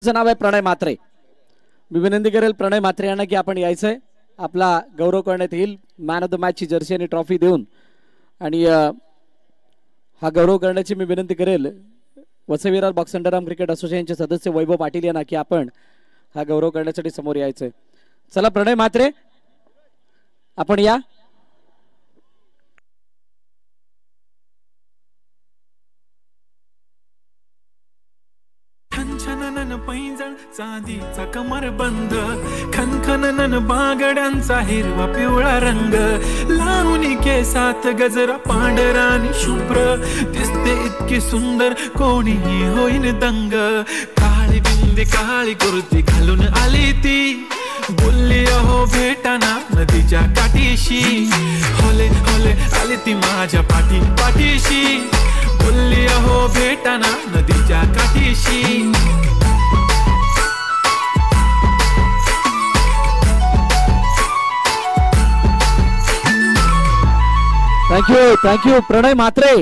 नाव आहे प्रणय म्हात्रे। मी विनंती करेल प्रणय म्हात्रे यांना की आपण यायचंय, आपला गौरव करण्यात येईल मॅन ऑफ द मॅच ची जर्सी आणि ट्रॉफी देऊन। आणि हा गौरव करण्याची मी विनंती करेल Vasai Virar box underarm cricket असोसिएशनचे सदस्य वैभव पाटील यांना की आपण हा गौरव करण्यासाठी समोर यायचंय। चला प्रणय म्हात्रे आपण या। पैंजण चांदीचा कमरबंद खनखनन बागड्यांचा हिरवा पिवळा रंग लावणी केसात गजरा पांढरा आणि शुभ्र दिसते इतकी सुंदर कोणीही होईन दंग। काळी बिंदी काळी कुर्ती घालून आली ती बोलली अहो भेटाना नदीच्या काठीशी होले होले आली ती माझ्या पाठीशी बोलली अहो भेटाना नदीच्या काठीशी। Thank you Pranay Mhatre.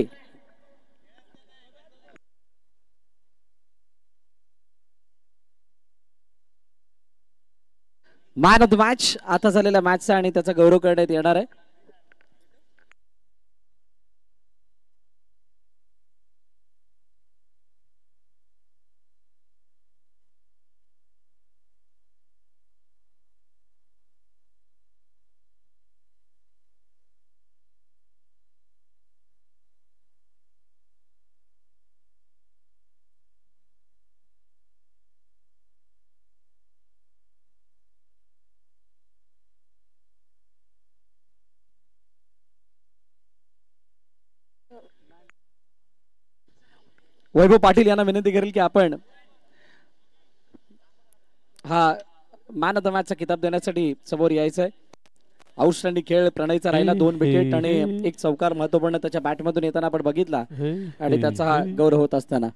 Man of the match आता झालेल्या मॅचचा आणि त्याचा गौरव करण्यात येणार आहे। वैभव पाटील यांना विनंती करेल की आपण हा मॅन ऑफ द मॅचचा किताब देण्यासाठी समोर यायचंय। आउटस्टँडिंग खेळ प्रणयचा राहिला, 2 विकेट आणि 1 चौकार महत्वपूर्ण त्याच्या बॅट मधून येताना आपण बघितला आणि त्याचा हा गौरव होत असताना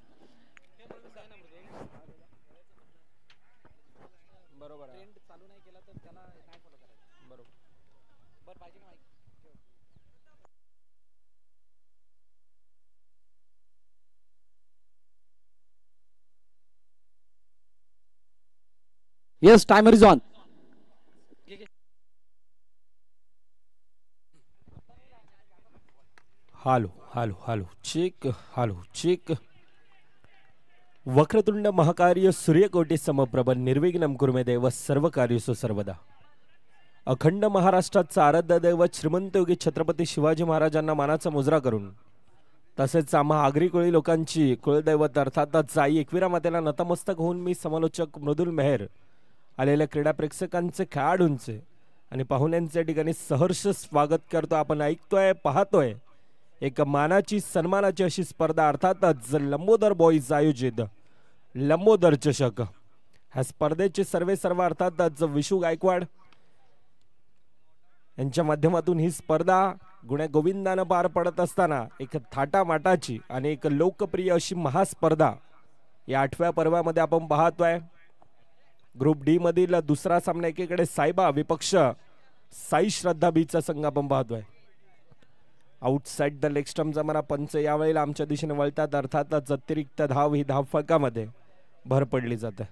Yes, timer is on. Hello hello hello check hello check. वक्रतुंड महाकार्य सूर्यकोटी समप्रभ निर्विघ्नं कुरु देव सर्व कार्येषु सर्वदा। अखंड महाराष्ट्राचा आराध्य दैवत श्रीमंत योगी छत्रपती शिवाजी महाराजांना मानाचा मुजरा करून तसेच आम्हा आगरी कोळी लोकांची कुलदैवत अर्थातच आई एकविरा मातेला नतमस्तक होऊन मी समालोचक मृदुल मेहर आलेल्या क्रीडा प्रेक्षकांचे खेळाडूंचे आणि पाहुण्यांच्या ठिकाणी सहर्ष स्वागत करतो। आपण ऐकतोय पाहतोय एक मानाची सन्मानाची अशी स्पर्धा अर्थातच लंबोदर बॉईज आयोजित लंबोदर चषक। ह्या स्पर्धेचे सर्व अर्थातच विशू गायकवाड यांच्या माध्यमातून ही स्पर्धा गुण्या गोविंदानं पार पडत असताना एक थाटामाटाची आणि एक लोकप्रिय अशी महास्पर्धा या 8व्या पर्वामध्ये आपण पाहतोय। ग्रुप डी मधील दुसरा सामना एकीकडे साईबा विपक्ष साई श्रद्धा बीचा संघ आपण पाहतोय। आउटसाइड द लेग स्टंपचा मला पंच यावेळेला आमच्या दिशेने वळतात, अर्थातच अतिरिक्त धाव ही धाव फलकामध्ये भर पडली जाते।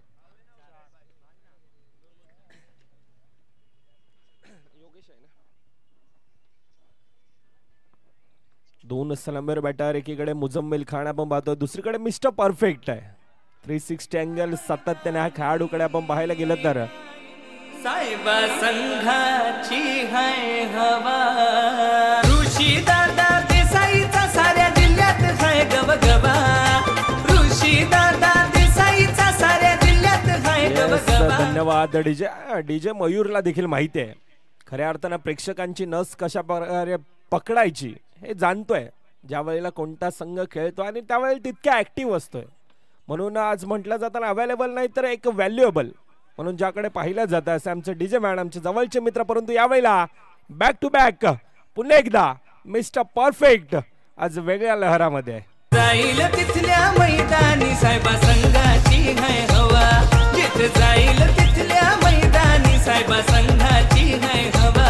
दोन सलामीर बॅटर एकीकडे मुजम्मिल खान आपण पाहतोय, दुसरीकडे मिस्टर परफेक्ट आहे। 360 अँगल सातत्याने हा खेळाडूकडे आपण पाहायला गेलं तर साहेबा संघाची है हवा ऋषी दादा देसाईचा साऱ्या जिल्ह्यात है गबगबा ऋषी दादा देसाईचा साऱ्या जिल्ह्यात है गबगबा। धन्यवाद डीजे मयूरला देखील माहिती आहे खऱ्या अर्थानं प्रेक्षकांची नस कशा प्रकारे पकडायची हे जाणतोय। ज्या वेळेला कोणता संघ खेळतो आणि त्यावेळेला तितक्या ऍक्टिव्ह असतोय, म्हणून आज म्हटलं जाताना अवेलेबल नाही तर एक व्हॅल्युएबल म्हणून ज्याकडे पाहिलं जातं असे आमचे डीजे मॅडमचे जवळचे मित्र। परंतु यावेळेला बॅक टू बॅक पुन्हा एकदा मिस्टर परफेक्ट आज वेगळ्या लहरामध्ये जाईल तिथल्या मैदानी साहेबा संघाची है हवा जिथे जाईल तिथल्या मैदानी साहेबा संघाची है हवा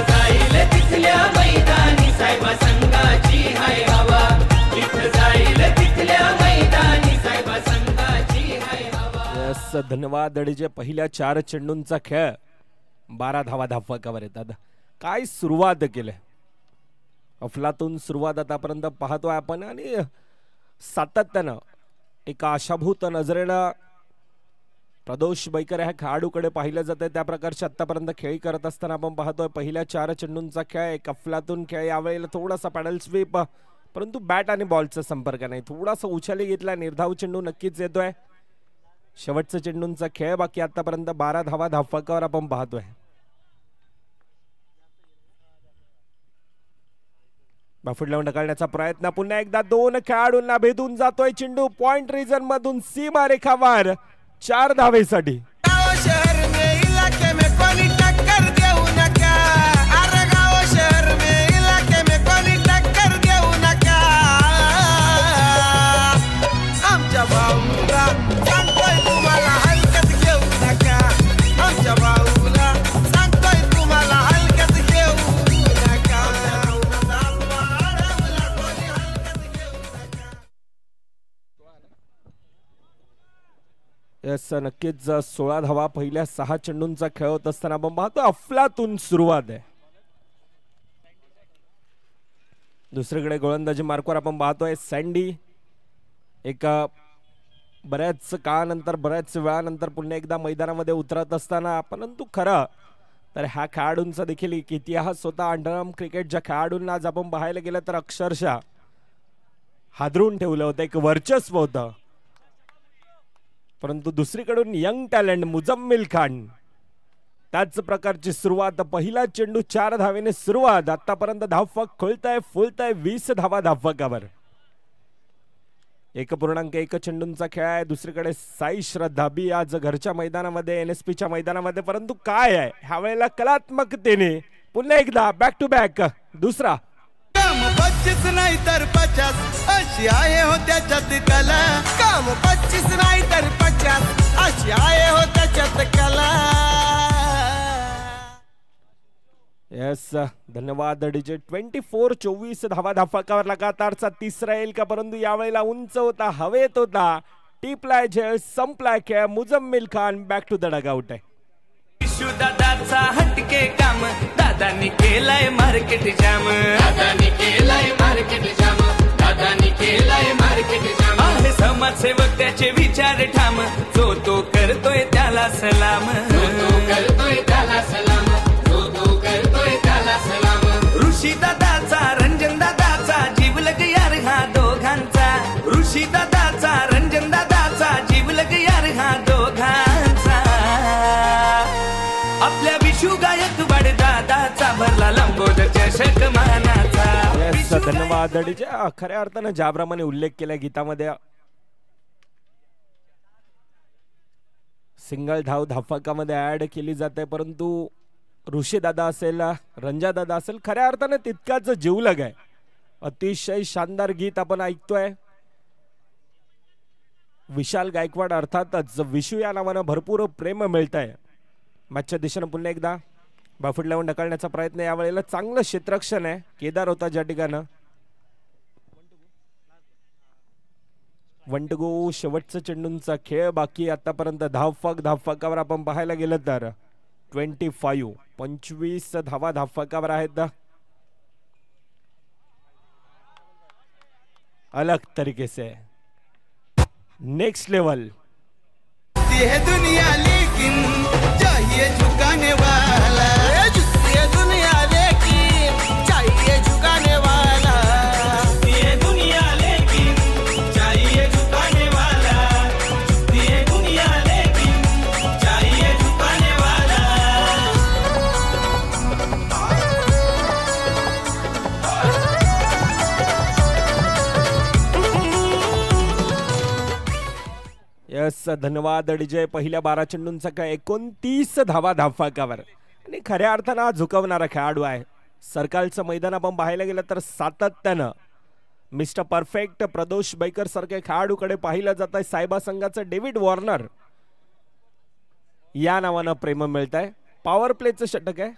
जाईल तिथल्या मैदानी साहेबा संघाची है हवा जिथे जाईल तिथल्या मैदानी साहेबा संघाची है हवा। यस धन्यवाद डीजे. पहिल्या 4 चेंडूंचा खेळ 12 धावा धावफलकावर येतात. काय सुरुवात केली, अफलातून सुरुवात आतापर्यंत पाहतोय आपण आणि सातत्यानं एका आशाभूत नजरेनं प्रदोष बैकर ह्या खेळाडूकडे पाहिलं जाते. त्या प्रकारचे आतापर्यंत खेळी करत असताना आपण पाहतोय पहिल्या 4 चेंडूंचा खेळ एक अफलातून खेळ. यावेळेला थोडासा पॅडल स्वीप, परंतु बॅट आणि बॉलचा संपर्क नाही. थोडासा उछाली घेतला, निर्धाव चेंडू नक्कीच येतोय. शेवटचा चेंडूंचा खेळ बाकी आतापर्यंत 12 धावा धावफलकावर आपण पाहतोय. बाफुट लावून ढकलण्याचा प्रयत्न पुन्हा एकदा 2 खेळाडूंना भेदून जातोय चेंडू. पॉइंट रिजन मधून सीमा रेखावर 4 धावेसाठी. यस नक्कीच 16 धावा पहिल्या 6 चेंडूंचा खेळ होत असताना आपण पाहतो अफलातून सुरुवात आहे. दुसरीकडे गोलंदाजी मार्कवर आपण पाहतोय सँडी. एक बऱ्याच काळानंतर बऱ्याच वेळानंतर पुन्हा एकदा मैदानामध्ये उतरत असताना, परंतु खरं तर ह्या खेळाडूंचा देखील एक इतिहास होता. अंडरआर्म क्रिकेटच्या खेळाडूंना आज आपण पाहायला गेलं तर अक्षरशः हादरून ठेवलं होतं, एक वर्चस्व होतं. परंतु दुसरीकडून यंग टॅलेंट मुजम्मिल खान, त्याच प्रकारची सुरुवात. पहिला चेंडू 4 धावेने सुरुवात. आतापर्यंत धावफलक खोलताय फुलताय 20 धावा धावफलकावर. 1.1 चेंडूंचा खेळ आहे. दुसरीकडे साई श्रद्धा बी आज घरच्या मैदानामध्ये NSPच्या मैदानामध्ये, परंतु काय आहे ह्या वेळेला कलात्मकतेने पुन्हा एकदा बॅक टू बॅक दुसरा. 25 नाही तर 50 अशी आहे हो त्याच्यात कला. काम 25 नाही तर 50 अशी आहे हो त्याच्यात कला. यस धन्यवाद डीजे. 24 धावा धावफलकावर लगातारचा तिसरा येईल का, परंतु यावेळेला उंच होता, हवेत होता. टिपलाय झेल, संपलाय खेळ. Muzammil Khan back to the dugout आहे. दादाचा हटके काम, दादानी केलाय मार्केट जाम. दादानी केलाय मार्केट जाम. दादानी केलाय मार्केट जाम. आहे समाजसेवक त्याचे विचार ठाम. जो तो करतोय त्याला सलाम. जो तो करतोय त्याला सलाम. जो तो करतोय त्याला सलाम. ऋषी दादाचा रंजन दादाचा जीवलग यार हा दोघांचा. ऋषी दादाचा रंजन दादाचा जीवलग यार हा दोघांचा. आपल्या विशू गायक वाड दादाचा भरला लंबोदर चषक मानाचा. धन्यवाद डीजे. खऱ्या अर्थानं ज्याप्रमाणे उल्लेख केलाय गीतामध्ये, सिंगल धाव धावफलकामध्ये ऍड केली जाते, परंतु ऋषी दादा असेल, रंजा दादा असेल, खऱ्या अर्थानं तितकाच जीवलग आहे. अतिशय शानदार गीत आपण ऐकतोय. विशाल गायकवाड अर्थातच विशू या नावानं भरपूर प्रेम मिळत आहे. मॅचच्या दिशेनं पुन्हा एकदा बाफुट लावून ढकलण्याचा प्रयत्न. यावेळेला चांगलं क्षेत्ररक्षण आहे. केदार होता ज्या ठिकाणं. 1 to go. शेवटचा चेंडूंचा खेळ बाकी. आतापर्यंत धावफलकावर आपण पाहायला गेलं तर 25 धावा धावफलकावर आहेत. अलग तरीके से नेक्स्ट लेवल. ये दुनिया लेकिन चाहिए झुकाने वाला. ये दुनिया लेकिन चाहिए झुकाने वाला. ये दुनिया लेकिन चाहिए झुकाने वाला. ये दुनिया लेकिन चाहिए झुकाने वाला. यस धन्यवाद डीजे. पहिल्या 12 चेंडूंचा काय 29 धावा धावफलकावर. आणि खऱ्या अर्थानं हा झुकवणारा खेळाडू आहे. सरकारचं मैदान आपण पाहायला गेलं तर सातत्यानं मिस्टर परफेक्ट प्रदोष बैकर सारख्या खेळाडूकडे पाहिलं जात आहे. सायबा संघाचं डेव्हिड वॉर्नर या नावानं प्रेम मिळत आहे. पॉवर प्लेचं षटक आहे.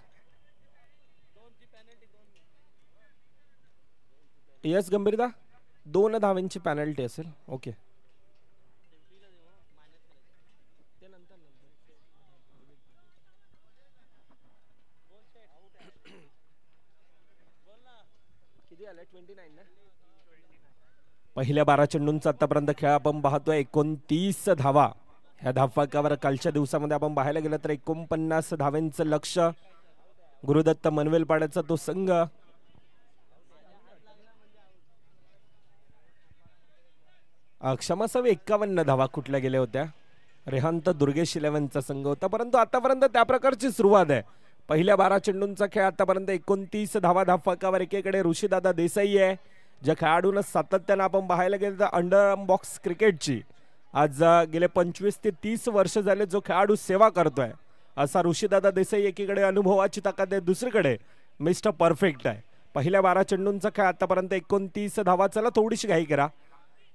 यस गंभीरदा 2 धावांची पॅनल्टी असेल. ओके पहिल्या 12 चेंडूंचा आतापर्यंत खेळ आपण पाहतोय 29 धावा. ह्या धावफलकावर कालच्या दिवसामध्ये आपण पाहायला गेलं तर 49 धावांचं लक्ष गुरुदत्त मनवेलपाड्याचा तो संघ. क्षमस्व 51 धावा कुठल्या गेल्या होत्या. रेहांत दुर्गेश 11चा संघ होता, परंतु आतापर्यंत त्या प्रकारची सुरुवात आहे. पहिल्या 12 चेंडूंचा खेळ आतापर्यंत 29 धावा धावफलकावर. एकीकडे ऋषीदादा देसाई आहे, ज्या खेळाडूंना सातत्यानं आपण पाहायला गेलं तर अंडरआर्म बॉक्स क्रिकेटची आज गेले 25 ते 30 वर्ष झाले जो खेळाडू सेवा करतोय असा ऋषीदादा देसाई. एकीकडे अनुभवाची ताकद आहे, दुसरीकडे मिस्टर परफेक्ट आहे. पहिल्या 12 चेंडूंचा खेळ आतापर्यंत 29 धावा. चला थोडीशी घाई करा.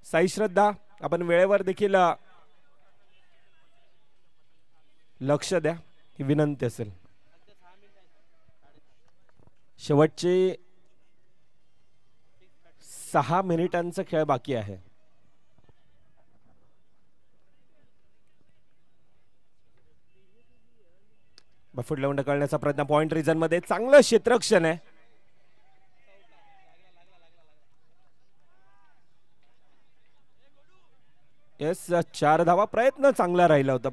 साई श्रद्धा आपण वेळेवर देखील लक्ष द्या ही विनंती असेल. शेवटचे 6 मिनिटांचा खेळ बाकी आहे. बफूट लावून ढकलण्याचा प्रयत्न पॉइंट रिजन मध्ये. चांगलं क्षेत्ररक्षण आहे. येस 4 धावा. प्रयत्न चांगला राहिला होता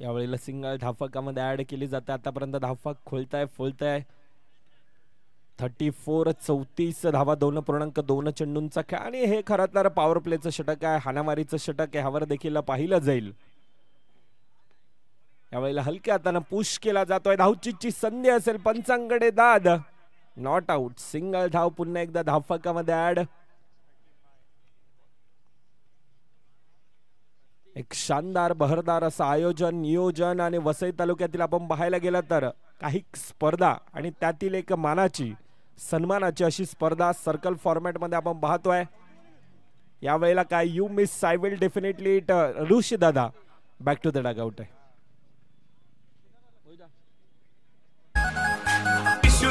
यावेळेला सिंगल धावफलकामध्ये ऍड केली जाते. आतापर्यंत धावफलक खोलताय फुलताय. 34-34 धावा 2.2 चेंडूंचा खेळ आणि हे खरं तर पॉवर प्लेचं षटक आहे, हाणामारीचं षटक आहे. ह्यावर देखील पाहिलं जाईल. यावेळेला हलक्या हाताने पुश केला जातोय. धावचीची संधी असेल, पंचांकडे दाद. Not out. सिंगल धाव पुन्हा एकदा धावफलकामध्ये ऍड. एक शानदार बहरदार असं आयोजन नियोजन आणि वसई तालुक्यातील आपण पाहायला गेलं तर काही स्पर्धा आणि त्यातील एक मानाची सन्मानाची अशी स्पर्धा सर्कल फॉर्मॅट मध्ये आपण पाहतोय. यावेळेला काय you miss I will definitely it. Rishi Dada back to the dugout आहे.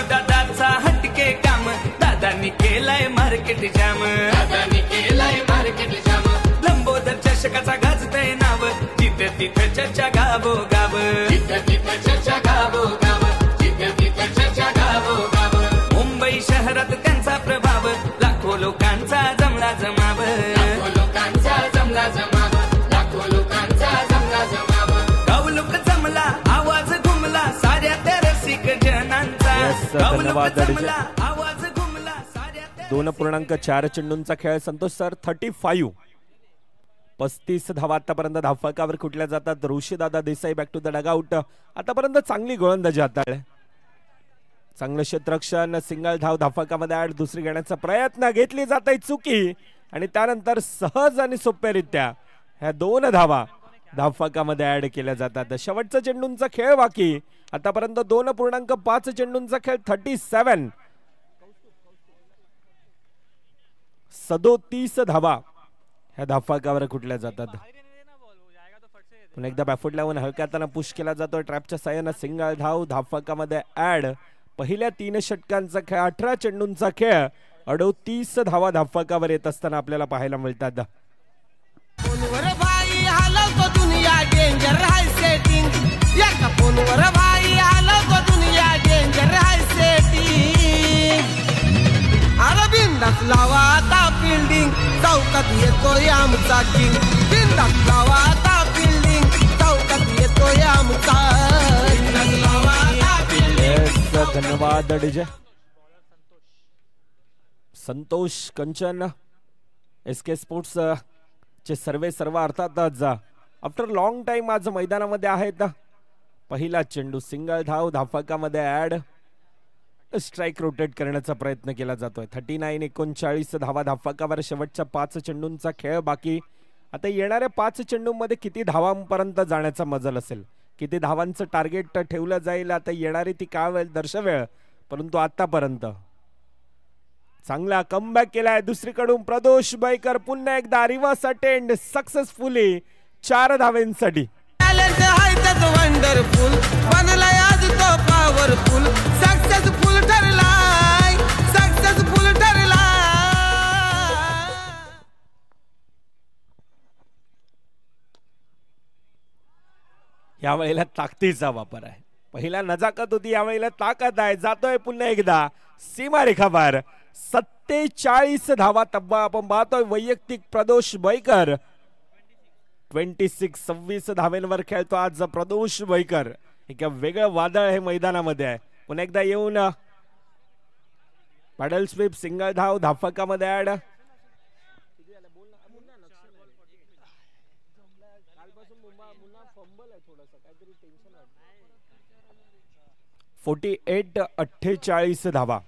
दादाचा हटके काम दादांनी केलाय मार्केट जाम. दादांनी केलाय मार्केट जाम. लंबोदर चषकाचा गाजतय नाव. जिथे तिथे चर्चा गावो गाव. जिथे तिथे चर्चा गावो गाव. जिथे तिथे चर्चा गावो गाव. मुंबई शहरात त्यांचा प्रभाव. लाखो लोकांचा जमला जमाव. लाखो लोकांचा जमला जमाव. लाखो लोकांचा जमला जमाव. गाव लोक जमला आवाज घुमला साऱ्या त्या रसिक जनांचा. गाव लोक जमला आवाज घुमला साऱ्या. 2.4 चेंडूंचा खेळ. संतोष सर 35 धावा आतापर्यंत धावफलकावर कुठल्या जातात. Rishidada Desai back to the dugout. आतापर्यंत चांगली गोलंदाजी हाताळली. चांगलं क्षेत्ररक्षण. सिंगल धाव धावफलकामध्ये ऍड. दुसरी घेण्याचा प्रयत्न घेतली जात आहे चुकी आणि त्यानंतर सहज आणि सोप्यारित्या ह्या 2 धावा धावफलकामध्ये ऍड केल्या जातात. शेवटचा चेंडूंचा खेळ बाकी. आतापर्यंत 2.5 चेंडूंचा खेळ. 37 धावा ह्या धावफलकावर कुठल्या जातात. पुन्हा एकदा बॅकफूट लावून हलक्या हाताने पुश केला जातोय. ट्रॅपच्या साह्याने सिंगल धाव धावफलकामध्ये ऍड. पहिल्या 3 षटकांचा खेळ. 18 चेंडूंचा खेळ. 38 धावा धावफलकावर येत असताना आपल्याला पाहायला मिळतात. लावा आता फिल्डिंग चौकात येतोय आमचा किंग. बिंदास लावा आता फिल्डिंग चौकात येतोय आमचा. धन्यवाद डीजे संतोष कंचन. SK स्पोर्ट्स चे सर्व अर्थातच आफ्टर लॉंग टाइम आज मैदानामध्ये आहेत. पहिला चेंडू सिंगल धाव धावफलकामध्ये ऍड. स्ट्राइक रोटेट करण्याचा प्रयत्न केला जातोय. 39-39 धावा धावफलकावर. शेवटच्या 5 चेंडूंचा खेळ बाकी. आता येणाऱ्या 5 चेंडूंमध्ये किती धावांपर्यंत जाण्याचा मजल असेल, किती धावांचं टार्गेट ठेवलं जाईल, आता येणारी ती काळ दर्शवेल. परंतु आतापर्यंत चांगला कमबॅक केलाय. दुसरीकडून प्रदोष बैकर पुन्हा एकदा रिव्हर्स अटेंड सक्सेसफुली 4 धावांसाठी. वंडरफुल बनलाय आज तो पॉवरफुल. सक्सेसफुल ठरलाय. सक्सेसफुल ठरलाय. यावेळेला ताकदीचा वापर आहे. पहिला नजाकत होती, यावेळेला ताकद आहे. जातोय पुन्हा एकदा सीमारेखा पार. 47 धावा तब्बा आपण पाहतोय. वैयक्तिक प्रदोष बैकर 26 धावेंवर खेळतो आज प्रदोष बैकर. एक वेगळं वादळ हे मैदानामध्ये आहे. पुन्हा एकदा येऊन पॅडल स्वीप, सिंगल धाव, धावफलकामध्ये ऍड. 48-48 धावा.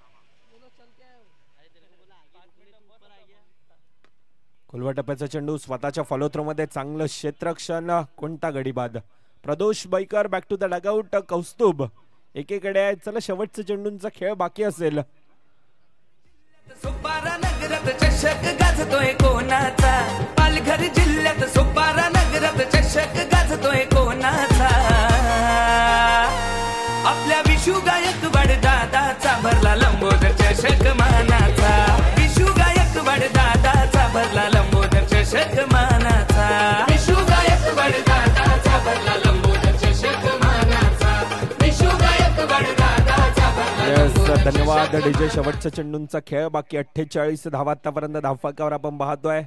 खुलवा टप्प्याचा चेंडू स्वतःच्या फॉलो थ्रो मध्ये चांगलं क्षेत्ररक्षण. कोणता गडी बाद. Pradosh Baikar back to the dugout. Kaustubh एकीकडे आहे. चला शेवटचा चेंडूंचा खेळ बाकी असेल. सोपारा नगरात चषक गाजतोय कोणाचा. पालघर जिल्ह्यात सोपारा नगरात चषक गाजतोय कोणाचा. आपल्या विशू गायकवाड दादाचा भरला लंबोदर चषक मानाचा. विशू गायकवाड दादाचा भरला लंबोदर चषक मानाचा. विशू गायकवाड दादाचा भरला लंबोदर चषक मानाचा. विशू गायकवाड दादाचा भरला. धन्यवाद डीजे. शेवटच्या चेंडूंचा खेळ बाकी. 48 धावा आतापर्यंत धावफलकावर आपण पाहतोय.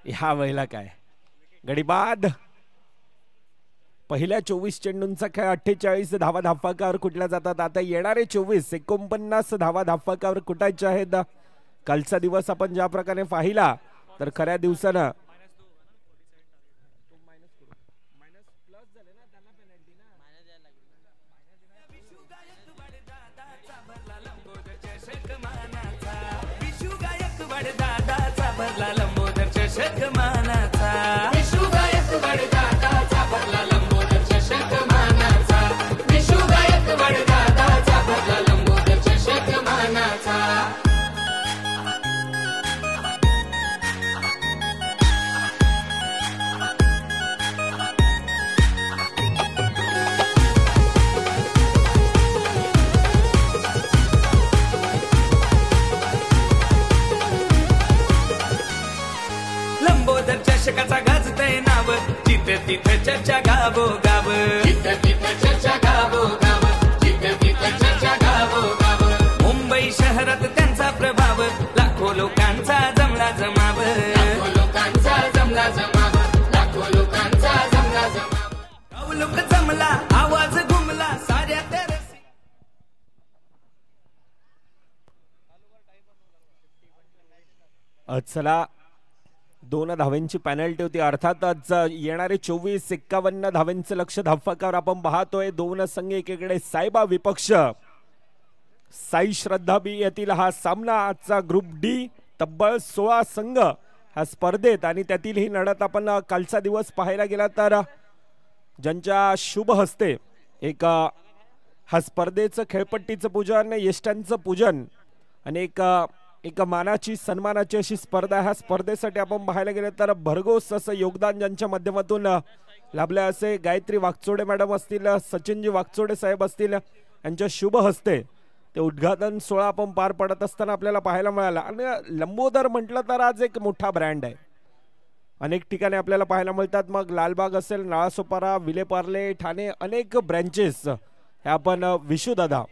ह्या वेळेला काय गडी बाद. पहिल्या 24 चेंडूंचा खेळ 48 धावा धावफलकावर कुठल्या जातात. आता येणारे 24 49 धावा धावफलकावर कुठायचे आहेत. कालचा दिवस आपण ज्या प्रकारे पाहिला तर खऱ्या दिवसानं चषक मानाचा. विशू गायकवाड दादाचा भरला लंबोदर चषक मानाचा. विशू गायकवाड दादाचा भरला लंबोदर चषक मानाचा. लंबोदर चषकाचा गाजतय नाव. जिथे तिथे चर्चा गावो गाव. जिथे तिथे चर्चा गावो गाव. जिथे तिथे चर्चा गावो गाव. मुंबई शहरात त्यांचा प्रभाव. लाखो लोकांचा जमला जमाव. लाखो लोकांचा जमला जमाव. लाखो लोकांचा जमला जमाव. गाव लोक जमला, आवाज घुमला साऱ्या तेरसी. चला 2 धावांची पेनल्टी होती. अर्थातच येणारे 24-51 धावांचं लक्ष धावफलकावर आपण पाहतोय. 2 संघ एकीकडे साईबा विपक्ष साई श्रद्धा बी येथील हा सामना. आजचा ग्रुप डी तब्बल 16 संघ ह्या स्पर्धेत आणि त्यातील ही लढत आपण कालचा दिवस पाहायला गेला तर ज्यांच्या शुभ हस्ते एक हा स्पर्धेचं खेळपट्टीचं पूजन, यष्ट्यांचं पूजन आणि एक मानाची सन्मानाची अशी स्पर्धा. ह्या स्पर्धेसाठी आपण पाहायला गेले तर भरघोस असं योगदान ज्यांच्या माध्यमातून लाभले असे गायत्री वागचोडे मॅडम असतील, सचिनजी वागचोडे साहेब असतील, यांच्या शुभ हस्ते ते उद्घाटन सोहळा आपण पार पडत असताना आपल्याला पाहायला मिळाला. आणि लंबोदर म्हटलं तर आज एक मोठा ब्रँड आहे. अनेक ठिकाणी आपल्याला पाहायला मिळतात. मग लालबाग असेल, नाळासोपारा, विलेपार्ले, ठाणे, अनेक ब्रँचेस हे आपण विशुदादा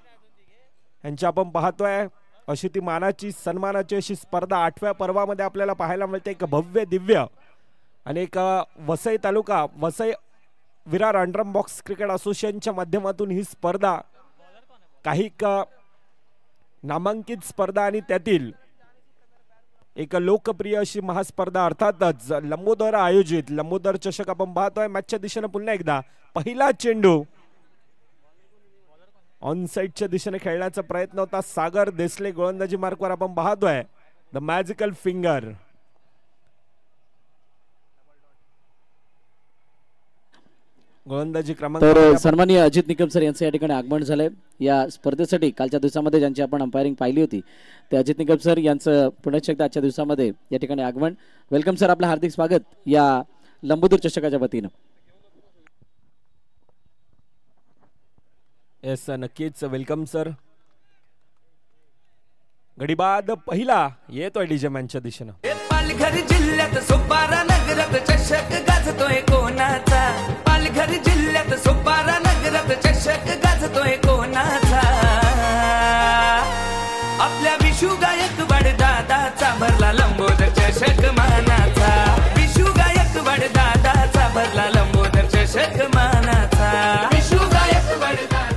यांच्या आपण पाहतोय. अशी ती मानाची सन्मानाची अशी स्पर्धा 8व्या पर्वामध्ये आपल्याला पाहायला मिळते. एक भव्य दिव्य आणि एक वसई तालुका वसई विरार अंडरम बॉक्स क्रिकेट असोसिएशनच्या माध्यमातून ही स्पर्धा काही नामांकित स्पर्धा आणि त्यातील एक लोकप्रिय अशी महास्पर्धा अर्थातच लंबोदर आयोजित लंबोदर चषक आपण पाहतोय. मॅचच्या दिशेने पुन्हा एकदा पहिला चेंडू ऑन साइडच्या दिशेने खेळण्याचा प्रयत्न होता. सागर देसले गोलंदाजी मार्कवर आपण पाहतोय. The magical finger. गोलंदाजी क्रमांक. तर सन्माननीय अजित निकम सर यांचं या ठिकाणी आगमन झालंय. या स्पर्धेसाठी कालच्या दिवसामध्ये ज्यांची आपण अंपायरिंग पाहिली होती ते अजित निकम सर यांचं पुण्याच एकदा आजच्या दिवसामध्ये या ठिकाणी आगमन. वेलकम सर, आपलं हार्दिक स्वागत या लंबोदर चषकाच्या वतीनं. येस नक्कीच वेलकम सर. गडीबाद पहिला येतोय डीजे मॅनच्या दिशेनं. पालघर जिल्ह्यात सोपारा नगरात चषक गाजतोय कोणाचा. पालघर जिल्ह्यात सोपारा नगरात चषक गाजतोय कोणाचा. आपल्या विशू गायकवाड दादाचा भरला लंबोदर चषक मानाचा. विशू गायकवाड दादाचा भरला लंबोदर चषक मानाचा. विशू गायकवाड दादा.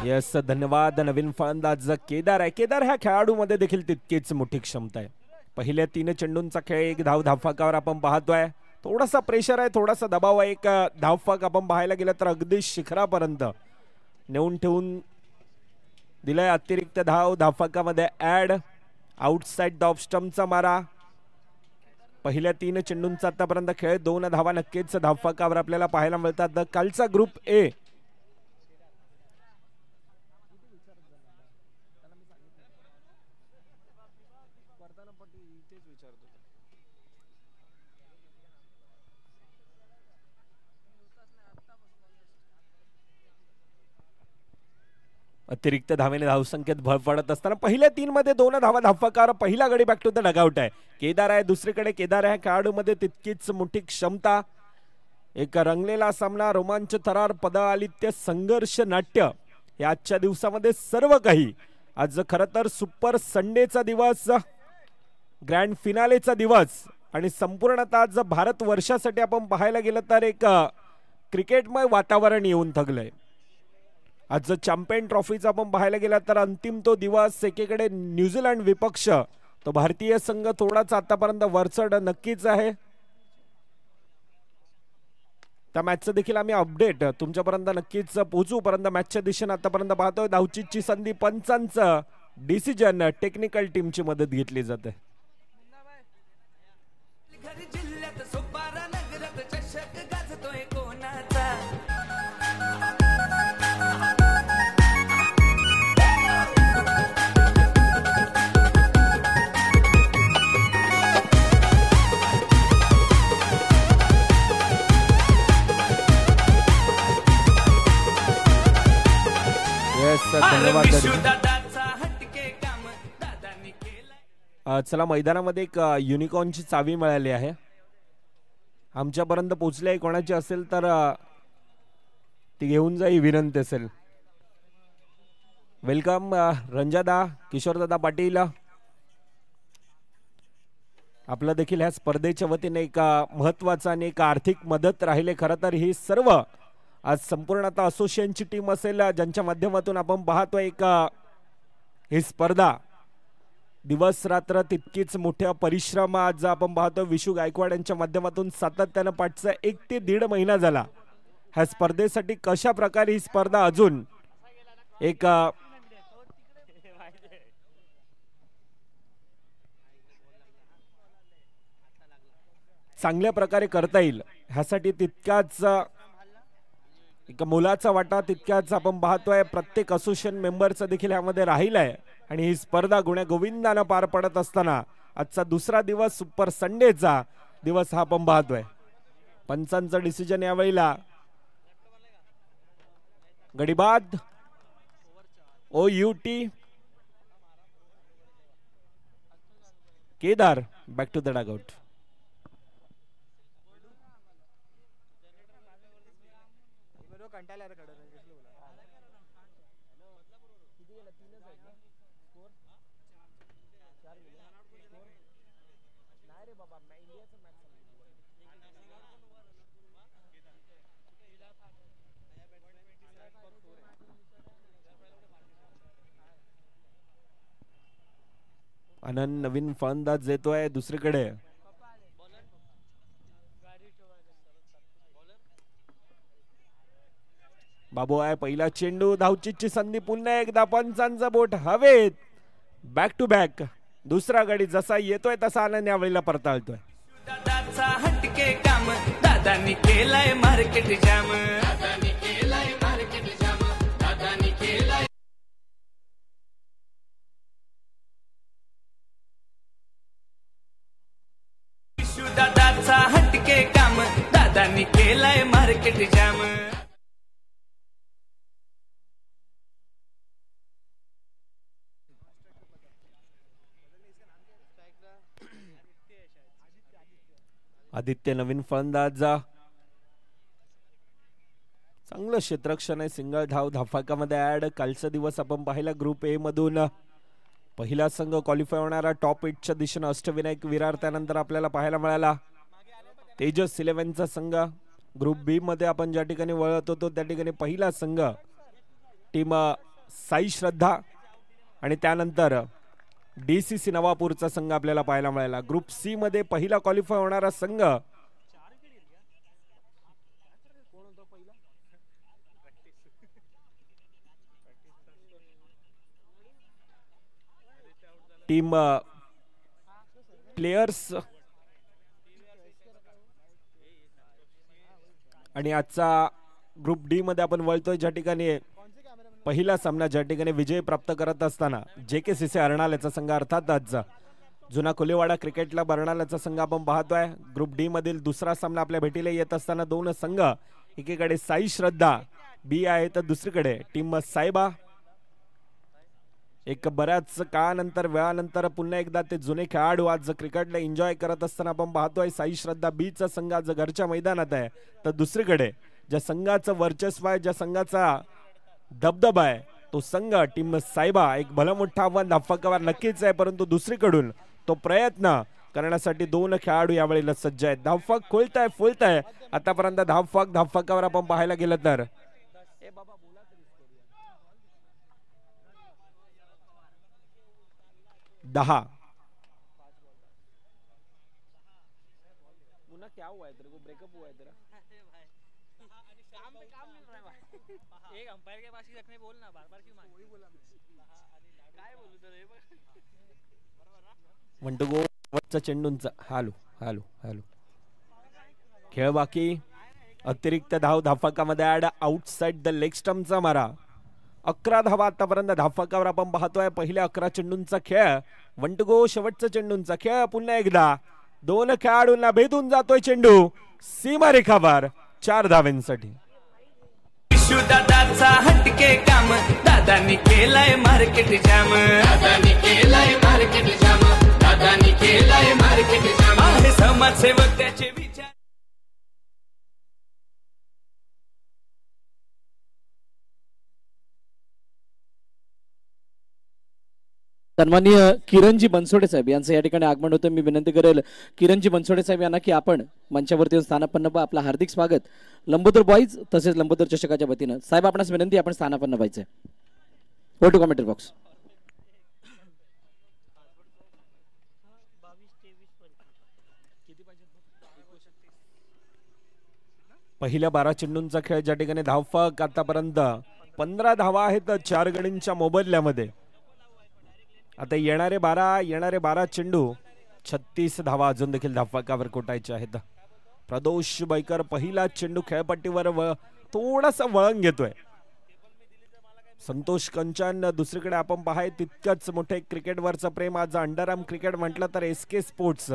यस, धन्यवाद. नवीन फलंदाज केदार आहे. केदार ह्या खेळाडूमध्ये देखील तितकीच मोठी क्षमता आहे. पहिल्या 3 चेंडूंचा खेळ, 1 धाव धावफलकावर आपण पाहतोय. थोडासा प्रेशर आहे, थोडासा दबाव आहे. 1 धावफलक आपण पाहायला गेलं तर अगदी शिखरापर्यंत नेऊन ठेवून दिलाय. अतिरिक्त धाव धावफलकामध्ये ऍड. आउटसाइड द ऑफ स्टंपचा मारा. पहिल्या 3 चेंडूंचा आतापर्यंत खेळ, 2 धावा नक्कीच धावफलकावर आपल्याला पाहायला मिळतात. कालचा ग्रुप ए अतिरिक्त धावेने धावसंख्येत भर पडत असताना पहिल्या 3 मध्ये 2 धावा धावफलकावर पहिला गडी बॅक टू द डगआउट आहे. केदार आहे दुसरीकडे. केदार ह्या खेळाडूमध्ये तितकीच मोठी क्षमता. एक रंगलेला सामना, रोमांच, थरार, पदालित्य, संघर्ष, नाट्य या आजच्या दिवसामध्ये सर्व काही. आज खरं तर सुपर संडेचा दिवस, ग्रँड फिनालेचा दिवस आणि संपूर्णतः आज भारत वर्षासाठी आपण पाहायला गेलं तर एक क्रिकेटमय वातावरण येऊन थगलंय. आज चॅम्पियन ट्रॉफीचा आपण पाहायला गेला तर अंतिम तो दिवस. एकीकडे न्यूझीलंड विपक्ष, तो भारतीय संघ थोडासा आतापर्यंत वरचढ नक्कीच आहे. त्या मॅचचं देखील आम्ही अपडेट तुमच्यापर्यंत नक्कीच पोहोचूपर्यंत मॅचच्या दिशेने आतापर्यंत पाहतोय. धावचीची संधी, पंचांचं डिसिजन, टेक्निकल टीमची मदत घेतली जाते. चला, मैदानामध्ये एक युनिकॉर्नची चावी मिळाली आहे. आमच्यापर्यंत पोहोचली आहे. कोणाची असेल तर ती घेऊन जाई विनंती असेल. वेलकम रंजादा, किशोरदादा पाटील. आपलं देखील ह्या स्पर्धेच्या वतीने एक महत्वाचं आणि एक आर्थिक मदत राहिले. खरं तर ही सर्व आज संपूर्णतः असोसिएशनची टीम असेल ज्यांच्या माध्यमातून आपण पाहतोय एक ही स्पर्धा दिवस रात्र तितकीच मोठ्या परिश्रम आज आपण पाहतो. विशू गायकवाड यांच्या माध्यमातून सातत्यानं पाठचा 1 ते 1.5 महिना झाला ह्या स्पर्धेसाठी. कशा प्रकारे ही स्पर्धा अजून एक चांगल्या प्रकारे करता येईल ह्यासाठी तितकाच एक मोलाचा वाटा, तितक्याच आपण पाहतोय प्रत्येक असोसिएशन मेंबरचा देखील यामध्ये राहिलाय. आणि ही स्पर्धा गुण्या गोविंदानं पार पडत असताना आजचा दुसरा दिवस, सुपर संडेचा दिवस हा आपण पाहतोय. पंचांचं डिसिजन यावेळेला गडीबाद OUT Kedar back to the dugout. Anand नवीन फलंदाज येतोय दुसरीकडे. बाबू आहे. पहिला चेंडू, धावचीची संधी, पुन्हा एकदा पंचांचा बोट हवेत. बॅक टू बॅक दुसरा गडी जसा येतोय तसा आनंद यावेळेला परताळतोय. दादाचा हटके काम, दादानी केलाय मार्केट जाम. दादानी केलाय मार्केट जाम. दादानी केलाय दादाचा हटके काम, दादानी केलाय मार्केट जाम. आदित्य नवीन फलंदाज, चांगलं क्षेत्ररक्षण आहे, सिंगल धाव धाफाकामध्ये ऍड. कालचा दिवस आपण पाहिला ग्रुप ए मधून पहिला संघ क्वालिफाय होणारा टॉप 8 च्या दिशेने अष्टविनायक विरार, त्यानंतर आपल्याला पाहायला मिळाला तेजस 11चा संघ. ग्रुप बी मध्ये आपण ज्या ठिकाणी वळत होतो त्या ठिकाणी पहिला संघ टीम साई श्रद्धा आणि त्यानंतर DCC नवापूरचा संघ आपल्याला पाहायला मिळाला. ग्रुप सी मध्ये पहिला क्वालिफाय होणारा संघ टीम प्लेयर्स आणि आजचा ग्रुप डी मध्ये आपण वळतोय ज्या ठिकाणी पहिला सामना ज्या ठिकाणी विजय प्राप्त करत असताना JKCC अर्नाल्याचा संघ अर्थातच जुना कोलेवाडा क्रिकेटला बर्नाल्याचा संघ आपण पाहतोय. ग्रुप डी मधील दुसरा सामना आपल्या भेटीला येत असताना दोन संघ, एकीकडे साई श्रद्धा बी आहे तर दुसरीकडे टीम साईबा. एक बऱ्याच काळानंतर वेळानंतर पुन्हा एकदा ते जुने खेळाडू आज क्रिकेटला एन्जॉय करत असताना आपण पाहतोय. साई श्रद्धा बीचा संघ आज घरच्या मैदानात आहे तर दुसरीकडे ज्या संघाचं वर्चस्व आहे, ज्या संघाचा दबदबा आहे तो संघ टीम साईबा. एक भलं मोठं आव्हान धाफकावर नक्कीच आहे, परंतु दुसरीकडून तो प्रयत्न करण्यासाठी दोन खेळाडू यावेळेला सज्ज आहेत. धावफक खोलताय फुलताय आतापर्यंत धावफकावर आपण पाहायला गेलं तर 10. क्या हुआ है तेरे को? ब्रेकअप हुआ है तेरा? काम पे काम मिल रहा है भाई. एक अंपायर के पास ही रखने बोल ना, बार-बार क्यों मांग? वही बोला मैं. काय बोलू तर हे बरोबर ना. वंटू गो वरचा चेंडूंचा हालू हालू हालू खेळ बाकी. अतिरिक्त धाव धाफकामध्ये ऍड. आउटसाइड द लेग स्टंपचा मारा. 11 धावा आतापर्यंत धाफकावर आपण पाहतोय. पहिल्या 11 चेंडूंचा खेळ. वंटू गो शेवटचा चेंडूंचा खेळ. पुन्हा एकदा दोन खेळाडूंना भेदून जातोय चेंडू सीमारेखावर 4 धावांसाठी. दादाचा हटके काम, दादानी केलाय मार्केट जाम, दादानी केलाय मार्केट जाम, दादानी केलाय मार्केट जाम. आहे समाजसेवक त्याचे विचार. सन्माननीय किरणजी बनसोडे साहेब यांचं या ठिकाणी आगमन होतं. मी विनंती करेल किरणजी बनसोडे साहेब यांना की आपण मंचावरती स्थानापन्न व्हा. आपलं हार्दिक स्वागत लंबोदर बॉईज तसेच लंबोदर चषकाच्या वतीनं. साहेब आपणास विनंती आपण स्थानापन्न व्हायचंय. Go to commentary box. पहिल्या 12 चेंडूंचा खेळ ज्या ठिकाणी धावफक आतापर्यंत 15 धावा आहेत 4 गडींच्या मोबदल्यामध्ये. आता येणारे 12 चेंडू 36 धावा अजून देखील धाफकावर कोटायचे आहेत. प्रदोष बैकर पहिला चेंडू खेळपट्टीवर थोडासा वळण घेतोय. संतोष कंचन दुसरीकडे आपण पाहाय तितकंच मोठे क्रिकेटवरचं प्रेम. आज अंडरआर्म क्रिकेट म्हटलं तर SK स्पोर्ट्स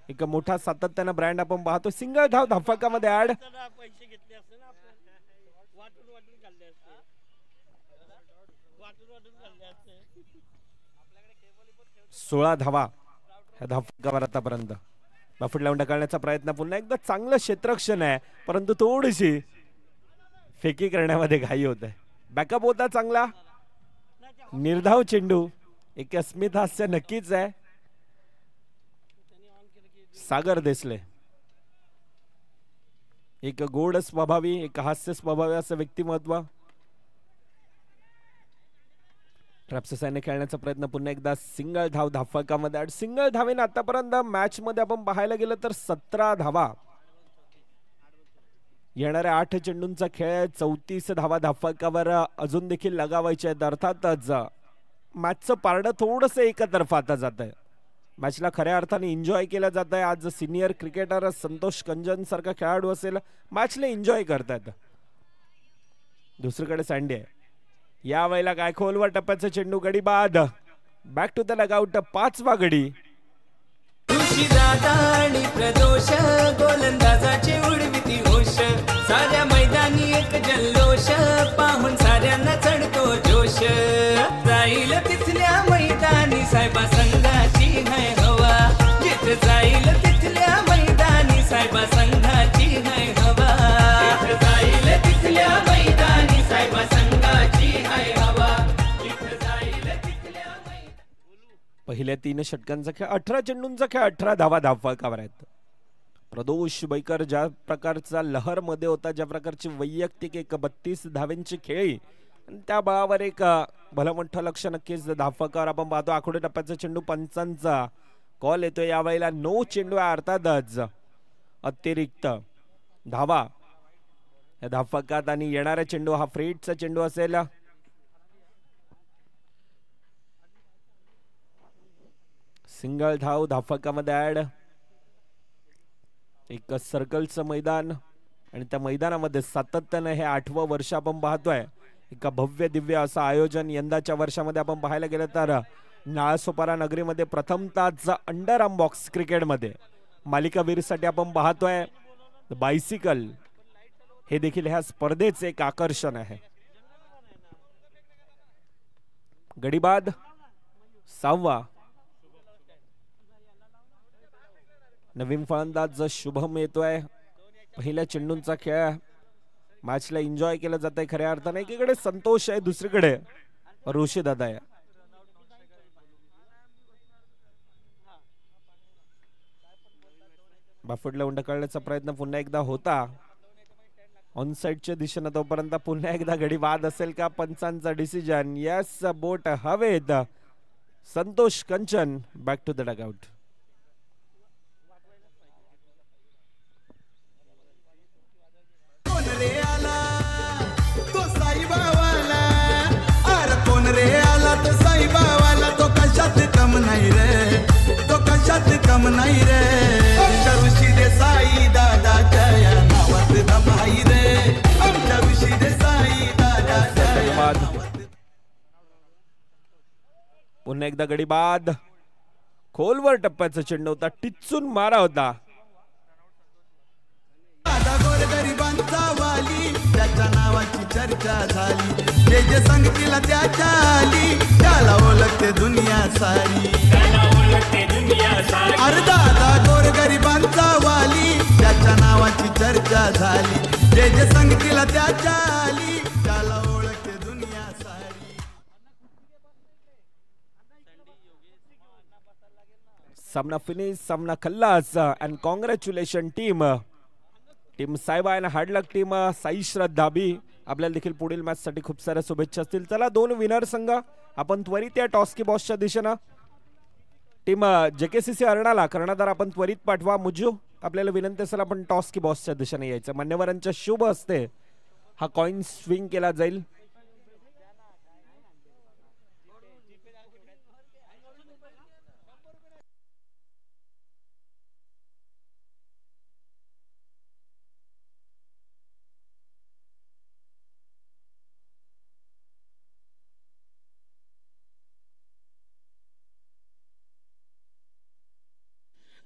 एक मोठा सातत्यानं ब्रँड आपण पाहतो. सिंगल धाव धाफकामध्ये ऍड. 16 धावा ह्या धाफकावर आतापर्यंत. बाफूट लावून ढकलण्याचा प्रयत्न. पुन्हा एकदा चांगलं क्षेत्ररक्षण आहे परंतु थोडीशी फेकी करण्यामध्ये घाई होत आहे. बॅकअप होता चांगला. निर्धाव चेंडू. एक अस्मित हास्य नक्कीच आहे. सागर देसले एक गोड स्वभावी, एक हास्य स्वभावी असं व्यक्तिमत्व. ट्रॅप्सने खेळण्याचा प्रयत्न. पुन्हा एकदा सिंगल धाव धाफकामध्ये. सिंगल धावेने आतापर्यंत मॅच मध्ये आपण पाहायला गेलं तर 17 धावा. येणाऱ्या 8 चेंडूंचा खेळ. 34 धावा धाफकावर अजून देखील लगावायचे आहेत. अर्थातच मॅचचं पारडं थोडस एकतर्फा आता जात आहे. मॅचला खऱ्या अर्थाने एन्जॉय केलं जात आहे. आज सिनियर क्रिकेटर संतोष कंजन सारखा खेळाडू असेल मॅचला एन्जॉय करतायत. दुसरीकडे सँडी आहे. या वेळेला काय खोलवर टप्प्याचा चेंडू. गडी बाद. Back to the dugout. 5वा गडी. दादा प्रदोष गोलंदाजाचे उडविती होश. साऱ्या मैदानी एक जल्लोष पाहून साऱ्यांना चढतो जोश. जाईल तिथल्या मैदानी साहेबा संघाची है हवा. जिथे जाईल तिथल्या मैदानी साहेब पहिल्या 3 षटकांचा खेळ, 18 चेंडूंचा खेळ, 18 धावा धावफलकावर आहेत. प्रदोष बैकर ज्या प्रकारचा लहर मध्ये होता, ज्या प्रकारची वैयक्तिक एक 32 धाव्यांची खेळी, त्या बळावर एक भलं मोठं लक्ष नक्कीच धावफलकावर आपण पाहतो. आखोडे टप्प्याचा चेंडू, पंचांचा कॉल येतोय यावेळेला. 9 चेंडू अर्थातच अतिरिक्त धावा या धावफलकात आणि येणारा चेंडू हा फ्रेटचा चेंडू असेल. सिंगल धाव धावफलकामध्ये ऍड. एक सर्कलचं मैदान आणि त्या मैदानामध्ये सातत्याने हे 8वं वर्ष आपण पाहतोय. एका भव्य दिव्य असं आयोजन यंदाच्या वर्षामध्ये आपण पाहायला गेलं तर नाळसोपारा नगरीमध्ये प्रथमतःच अंडर आर्म बॉक्स क्रिकेटमध्ये मालिकावीरसाठी आपण पाहतोय बायसिकल. हे देखील ह्या स्पर्धेचे एक आकर्षण आहे. गडीबाद 6वा. नवीन फलंदाज शुभम येतोय. पहिल्या चेंडूंचा खेळ, मॅचला एन्जॉय केलं जात आहे खऱ्या अर्थाने. एकीकडे संतोष आहे, दुसरीकडे ऋषी दादा आहे. बाफुटला उंडकळण्याचा प्रयत्न पुन्हा एकदा होता ऑन साइडच्या दिशेने. तोपर्यंत पुन्हा एकदा गडी बाद असेल का? पंचांचा डिसिजन. यस, बोट हवेत. संतोष कंचन बॅक टू द डगआउट. कम नाही रे, तो कशात कम नाही रे. आमच्या ऋषी देसाई दादाच्या नावात दमाई रे. आमच्या ऋषी देसाई दादाच्या. पुन्हा एकदा गडी बाद. खोलवर टप्प्याचा चेंडू होता, टिचून मारा होता. दादा गोरगरिबांचा वाली, त्याच्या नावाची चर्चा झाली. जे जे संगतीला त्याच्या आली, त्याला ओळखते दुनिया सारी. अरे दादा गोरगरिबांचा वाली, त्याच्या नावाची चर्चा झाली. जे जे संगतीला त्याच्या आली, त्याला ओळखते दुनिया सारी. सामना फिनिश, सामना खल्लास. अँड कॉंग्रॅच्युलेशन टीम साहेबा आणि हार्ड लक टीम साई श्रद्धाबी. आपल्याला देखील पुढील मॅच साठी खूप साऱ्या शुभेच्छा असतील. चला 2 विनर संघ आपण त्वरित या टॉस की बॉसच्या दिशेनं. टीम JKCC अर्णाला कर्णधार आपण त्वरित पाठवा. मुजू आपल्याला विनंती असेल आपण टॉस की बॉसच्या दिशेने यायचं. मान्यवरांच्या शुभ हस्ते हा कॉइन स्विंग केला जाईल.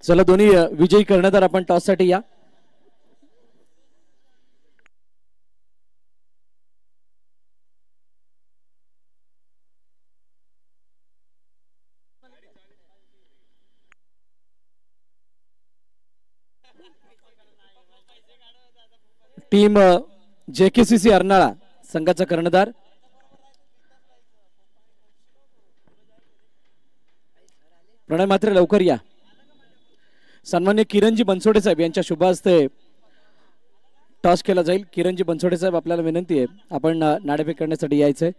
चला दोन्ही विजयी कर्णधार आपण टॉस साठी या. टीम JKCC अर्नाळा संघाचा कर्णधार प्रणय मात्रे, लवकर या. सन्मान्य किरणजी बनसोडे साहेब यांच्या शुभ हस्ते टॉस केला जाईल. किरणजी बनसोडे साहेब आपल्याला विनंती आहे आपण नाणेफेक करण्यासाठी यायचंय.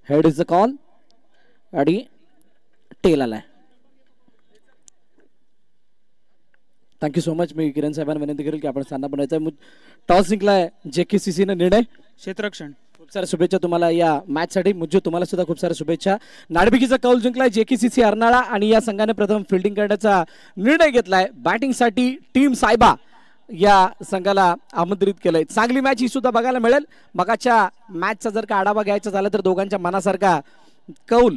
हेड इज द कॉल आणि टेल आलाय. Thank you so much. मी किरण साहेबांना विनंती करेल की आपण सामना बनवायचा. टॉस जिंकलाय JKCC ने निर्णय. क्षेत्ररक्षण खूप साऱ्या शुभेच्छा तुम्हाला या मॅच साठी. मुज्जू तुम्हाला सुद्धा खूप साऱ्या शुभेच्छा. नाणेफेकीचा कौल जिंकलाय JKCC अर्नाळा आणि या संघाने प्रथम फिल्डिंग करण्याचा निर्णय घेतलाय. बॅटिंग साठी टीम सायबा या संघाला आमंत्रित केलंय. चांगली मॅच ही सुद्धा बघायला मिळेल. मगाच्या मॅचचा जर का आढावा घ्यायचा झाला तर दोघांच्या मनासारखा कौल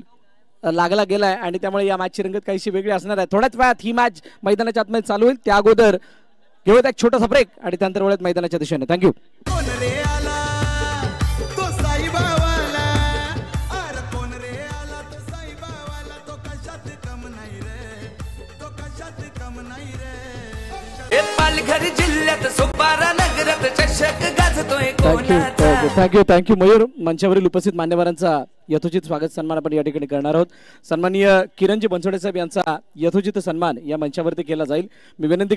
लागला गेलाय आणि त्यामुळे या मॅचची रंगत काहीशी वेगळी असणार आहे. थोड्याच वेळात ही मॅच मैदानाच्या आतमध्ये चालू होईल. त्या अगोदर घेऊयात एक छोटासा ब्रेक आणि त्यानंतर वळत मैदानाच्या दिशेने. थँक्यू. घरी जिल्ह्यात सोपारा नगरात चषक गाजतोय कोणाचा. थँक्यू मयूर. मंचावरील उपस्थित मान्यवरांचा यथोचित स्वागत सन्मान आपण या ठिकाणी करणार आहोत. सन्माननीय किरणजी बनसोडे साहेब यांचा यथोचित सन्मान या मंचावरती केला जाईल. मी विनंती